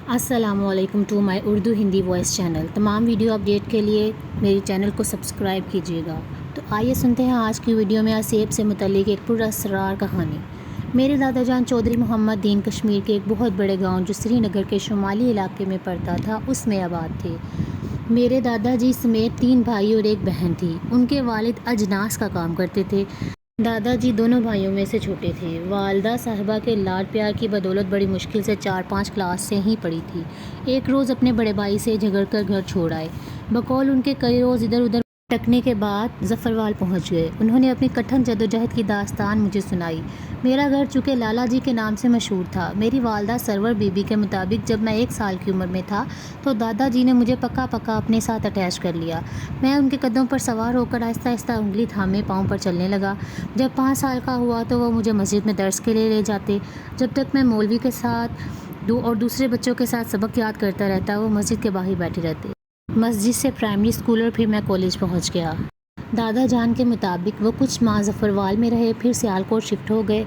السلام علیکم to my Urdu Hindi voice channel. تمام ویڈیو اپڈیٹ کے لیے میری چینل کو سبسکرائب کیجیے گا۔ تو آئیے سنتے ہیں آج کی ویڈیو میں اسیب سے متعلق ایک پر اسرار کہانی۔ میرے دادا جان چودھری محمد دین کشمیر کے ایک بہت بڑے گاؤں جو سری نگر کے شمالی علاقے میں پڑتا تھا اس میں آباد تھے۔ میرے دادا جی سمیت 3 بھائی اور ایک بہن تھی۔ ان کے والد اجناس کا کام کرتے تھے۔ دادا جی دونوں بھائیوں میں سے چھوٹے تھے۔ والدہ صاحبہ کے لاڈ پیار کی بدولت بڑی مشکل سے 4-5 کلاس سے ہی پڑھی تھی۔ ایک روز اپنے بڑے بھائی سے جھگڑ کر گھر چھوڑ آئے۔ بقول ان کے کئی روز ادھر ادھر بھٹکنے کے بعد ظفروال پہنچ گئے۔ انہوں نے اپنی کٹھن جدوجہد کی داستان مجھے سنائی۔ میرا گھر چونکہ لالا جی کے نام سے مشہور تھا، میری والدہ سرور بی بی کے مطابق جب میں 1 سال کی عمر میں تھا تو دادا جی نے مجھے پکا اپنے ساتھ اٹیچ کر لیا۔ میں ان کے قدموں پر سوار ہو کر آہستہ آہستہ انگلی تھامے پاؤں پر چلنے لگا۔ جب 5 سال کا ہوا تو وہ مجھے مسجد میں درس کے لیے لے جاتے۔ جب تک میں مولوی کے ساتھ اور دوسرے بچوں کے ساتھ سبق یاد کرتا رہتا، وہ مسجد کے باہر بیٹھے رہتے۔ مسجد سے پرائمری اسکول اور پھر میں کالج پہنچ گیا۔ دادا جان کے مطابق وہ کچھ ماہ ظفروال میں رہے، پھر سیالکوٹ شفٹ ہو گئے۔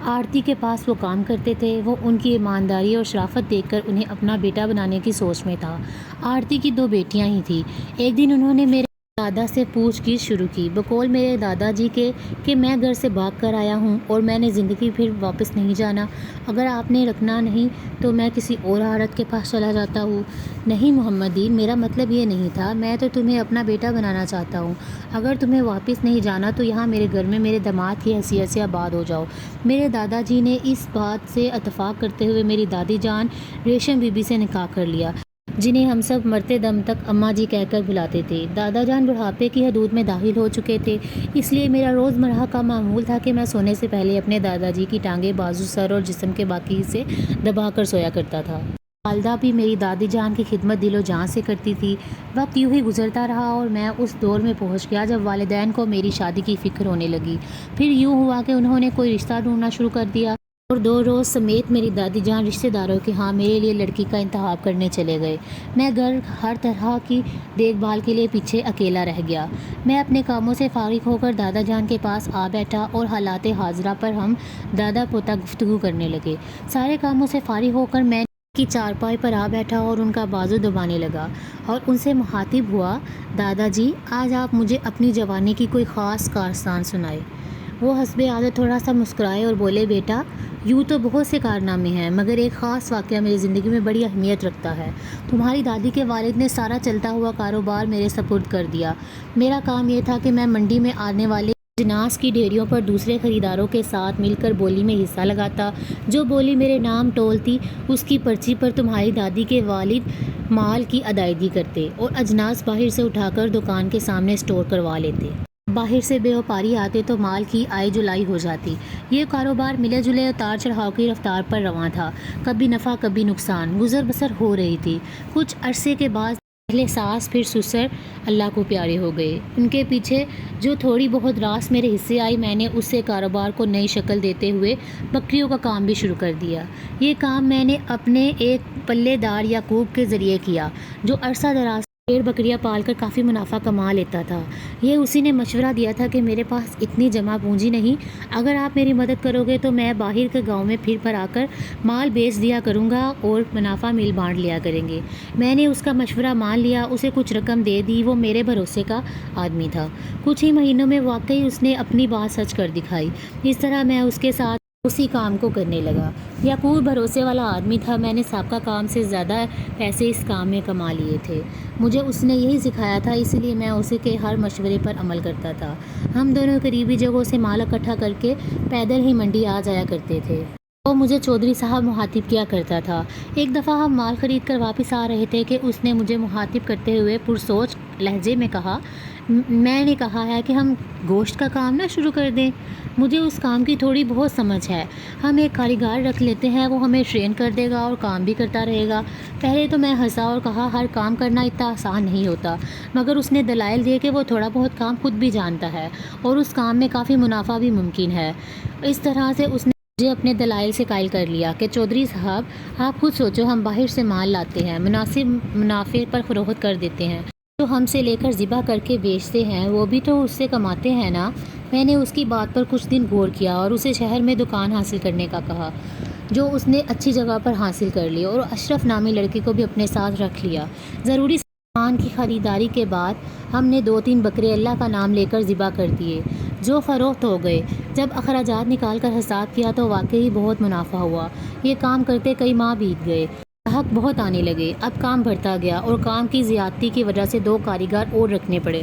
آرتی کے پاس وہ کام کرتے تھے۔ وہ ان کی ایمانداری اور شرافت دیکھ کر انہیں اپنا بیٹا بنانے کی سوچ میں تھا۔ آرتی کی 2 بیٹیاں ہی تھیں۔ ایک دن انہوں نے میرے دادا سے پوچھ گچھ شروع کی۔ بقول میرے دادا جی کے کہ میں گھر سے بھاگ کر آیا ہوں اور میں نے زندگی پھر واپس نہیں جانا۔ اگر آپ نے رکھنا نہیں تو میں کسی اور عورت کے پاس چلا جاتا ہوں۔ نہیں محمد دین، میرا مطلب یہ نہیں تھا، میں تو تمہیں اپنا بیٹا بنانا چاہتا ہوں۔ اگر تمہیں واپس نہیں جانا تو یہاں میرے گھر میں میرے داماد کی حیثیت سے آباد ہو جاؤ۔ میرے دادا جی نے اس بات سے اتفاق کرتے ہوئے میری دادی جان ریشم بی بی سے نکاح کر لیا، جنہیں ہم سب مرتے دم تک اماں جی کہہ کر بلاتے تھے۔ دادا جان بڑھاپے کی حدود میں داخل ہو چکے تھے، اس لیے میرا روزمرہ کا معمول تھا کہ میں سونے سے پہلے اپنے دادا جی کی ٹانگیں، بازو، سر اور جسم کے باقی حصے دبا کر سویا کرتا تھا۔ والدہ بھی میری دادی جان کی خدمت دل و جان سے کرتی تھی۔ وقت یوں ہی گزرتا رہا اور میں اس دور میں پہنچ گیا جب والدین کو میری شادی کی فکر ہونے لگی۔ پھر یوں ہوا کہ انہوں نے کوئی رشتہ ڈھونڈنا شروع کر دیا اور 2 روز سمیت میری دادی جان رشتہ داروں کے ہاں میرے لیے لڑکی کا انتخاب کرنے چلے گئے۔ میں گھر ہر طرح کی دیکھ بھال کے لیے پیچھے اکیلا رہ گیا۔ میں اپنے کاموں سے فارغ ہو کر دادا جان کے پاس آ بیٹھا اور حالات حاضرہ پر ہم دادا پوتا گفتگو کرنے لگے۔ سارے کاموں سے فارغ ہو کر میں کی چارپائی پر آ بیٹھا اور ان کا بازو دبانے لگا اور ان سے مخاطب ہوا، دادا جی آج آپ مجھے اپنی جوانی کی کوئی خاص داستان سنائے۔ وہ حسب عادت تھوڑا سا مسکرائے اور بولے، بیٹا یوں تو بہت سے کارنامے ہیں مگر ایک خاص واقعہ میری زندگی میں بڑی اہمیت رکھتا ہے۔ تمہاری دادی کے والد نے سارا چلتا ہوا کاروبار میرے سپرد کر دیا۔ میرا کام یہ تھا کہ میں منڈی میں آنے والے اجناس کی ڈھیریوں پر دوسرے خریداروں کے ساتھ مل کر بولی میں حصہ لگاتا۔ جو بولی میرے نام ٹولتی اس کی پرچی پر تمہاری دادی کے والد مال کی ادائیگی کرتے اور اجناس باہر سے اٹھا کر دکان کے سامنے اسٹور کروا لیتے۔ باہر سے بے وپاری آتے تو مال کی آئی جلائی ہو جاتی۔ یہ کاروبار ملے جلے اتار چڑھاؤ کی رفتار پر رواں تھا، کبھی نفع کبھی نقصان، گزر بسر ہو رہی تھی۔ کچھ عرصے کے بعد پہلے ساس پھر سسر اللہ کو پیارے ہو گئے۔ ان کے پیچھے جو تھوڑی بہت راس میرے حصے آئی، میں نے اس سے کاروبار کو نئی شکل دیتے ہوئے بکریوں کا کام بھی شروع کر دیا۔ یہ کام میں نے اپنے ایک پلے دار یعقوب کے ذریعے کیا جو عرصہ دراز بھیڑ بکریاں پال کر کافی منافع کما لیتا تھا۔ یہ اسی نے مشورہ دیا تھا کہ میرے پاس اتنی جمع پونجی نہیں، اگر آپ میری مدد کرو گے تو میں باہر کے گاؤں میں پھر آ کر مال بیچ دیا کروں گا اور منافع مل بانٹ لیا کریں گے۔ میں نے اس کا مشورہ مان لیا، اسے کچھ رقم دے دی۔ وہ میرے بھروسے کا آدمی تھا۔ کچھ ہی مہینوں میں واقعی اس نے اپنی بات سچ کر دکھائی۔ اس طرح میں اس کے ساتھ اسی کام کو کرنے لگا۔ یعقوب بھروسے والا آدمی تھا۔ میں نے سابقہ کام سے زیادہ پیسے اس کام میں کما لیے تھے۔ مجھے اس نے یہی سکھایا تھا، اس لیے میں اسے کے ہر مشورے پر عمل کرتا تھا۔ ہم دونوں قریبی جگہوں سے مال اکٹھا کر کے پیدل ہی منڈی آ جایا کرتے تھے۔ وہ مجھے چودھری صاحب مخاطب کیا کرتا تھا۔ ایک دفعہ ہم مال خرید کر واپس آ رہے تھے کہ اس نے مجھے مخاطب کرتے ہوئے پرسوچ لہجے میں کہا، میں نے کہا ہے کہ ہم گوشت کا کام نہ شروع کر دیں۔ مجھے اس کام کی تھوڑی بہت سمجھ ہے۔ ہم ایک کاریگر رکھ لیتے ہیں، وہ ہمیں ٹرین کر دے گا اور کام بھی کرتا رہے گا۔ پہلے تو میں ہنسا اور کہا ہر کام کرنا اتنا آسان نہیں ہوتا، مگر اس نے دلائل دیے کہ وہ تھوڑا بہت کام خود بھی جانتا ہے اور اس کام میں کافی منافع بھی ممکن ہے۔ اس طرح سے اس نے مجھے اپنے دلائل سے قائل کر لیا کہ چودھری صاحب آپ خود سوچو، ہم باہر سے مال لاتے ہیں، مناسب منافع پر فروخت کر دیتے ہیں، جو ہم سے لے کر ذبح کر کے بیچتے ہیں وہ بھی تو اس سے کماتے ہیں نا۔ میں نے اس کی بات پر کچھ دن غور کیا اور اسے شہر میں دکان حاصل کرنے کا کہا۔ جو اس نے اچھی جگہ پر حاصل کر لی اور اشرف نامی لڑکے کو بھی اپنے ساتھ رکھ لیا۔ ضروری سامان کی خریداری کے بعد ہم نے 2-3 بکرے اللہ کا نام لے کر ذبح کر دیے، جو فروخت ہو گئے۔ جب اخراجات نکال کر حساب کیا تو واقعی بہت منافع ہوا۔ یہ کام کرتے کئی ماہ بیت گئے، گاہک بہت آنے لگے، اب کام بڑھتا گیا اور کام کی زیادتی کی وجہ سے 2 کاریگر اور رکھنے پڑے۔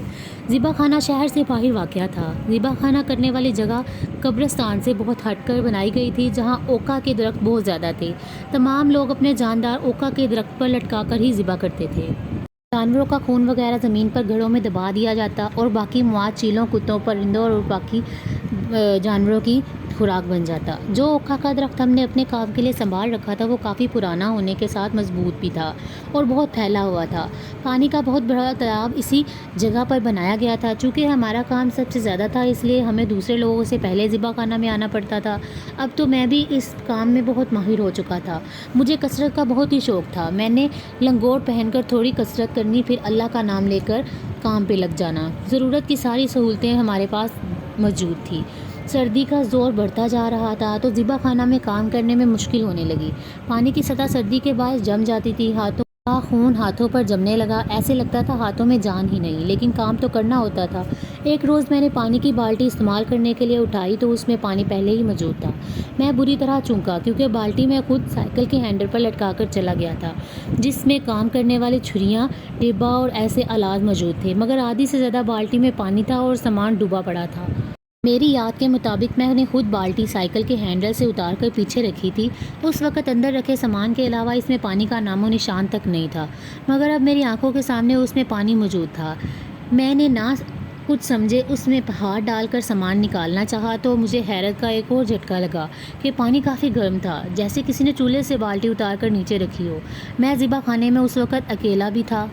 ذبح خانہ شہر سے باہر واقع تھا۔ ذبح خانہ کرنے والی جگہ قبرستان سے بہت ہٹ کر بنائی گئی تھی، جہاں اوکا کے درخت بہت زیادہ تھے۔ تمام لوگ اپنے جاندار اوکا کے درخت پر لٹکا کر ہی ذبح کرتے تھے۔ جانوروں کا خون وغیرہ زمین پر گھڑوں میں دبا دیا جاتا اور باقی مواد چیلوں، کتوں، پرندوں اور باقی جانوروں کی خوراک بن جاتا۔ جو اوکھا کا درخت ہم نے اپنے کام کے لیے سنبھال رکھا تھا وہ کافی پرانا ہونے کے ساتھ مضبوط بھی تھا اور بہت پھیلا ہوا تھا۔ پانی کا بہت بڑا تالاب اسی جگہ پر بنایا گیا تھا۔ چونکہ ہمارا کام سب سے زیادہ تھا اس لیے ہمیں دوسرے لوگوں سے پہلے ذبح خانہ میں آنا پڑتا تھا۔ اب تو میں بھی اس کام میں بہت ماہر ہو چکا تھا۔ مجھے کسرت کا بہت ہی شوق تھا۔ میں نے لنگوٹ پہن کر تھوڑی کسرت کرنی، پھر اللہ کا نام لے کر کام پہ لگ جانا۔ ضرورت کی ساری سہولتیں ہمارے پاس موجود تھی۔ سردی کا زور بڑھتا جا رہا تھا تو ذبح خانہ میں کام کرنے میں مشکل ہونے لگی۔ پانی کی سطح سردی کے باعث جم جاتی تھی، ہاتھوں کا خون ہاتھوں پر جمنے لگا، ایسے لگتا تھا ہاتھوں میں جان ہی نہیں، لیکن کام تو کرنا ہوتا تھا۔ ایک روز میں نے پانی کی بالٹی استعمال کرنے کے لیے اٹھائی تو اس میں پانی پہلے ہی موجود تھا۔ میں بری طرح چونکا کیونکہ بالٹی میں خود سائیکل کے ہینڈل پر لٹکا کر چلا گیا تھا، جس میں کام کرنے والی چھریاں، ڈبہ اور ایسے آلات موجود تھے، مگر آدھی سے زیادہ بالٹی میں پانی تھا اور سامان ڈوبا پڑا تھا۔ میری یاد کے مطابق میں نے خود بالٹی سائیکل کے ہینڈل سے اتار کر پیچھے رکھی تھی۔ اس وقت اندر رکھے سامان کے علاوہ اس میں پانی کا نام و نشان تک نہیں تھا، مگر اب میری آنکھوں کے سامنے اس میں پانی موجود تھا۔ میں نے نہ کچھ سمجھے اس میں ہاتھ ڈال کر سامان نکالنا چاہا تو مجھے حیرت کا ایک اور جھٹکا لگا کہ پانی کافی گرم تھا، جیسے کسی نے چولہے سے بالٹی اتار کر نیچے رکھی ہو۔ میں ذبح خانے میں اس وقت اکیلا بھی تھا۔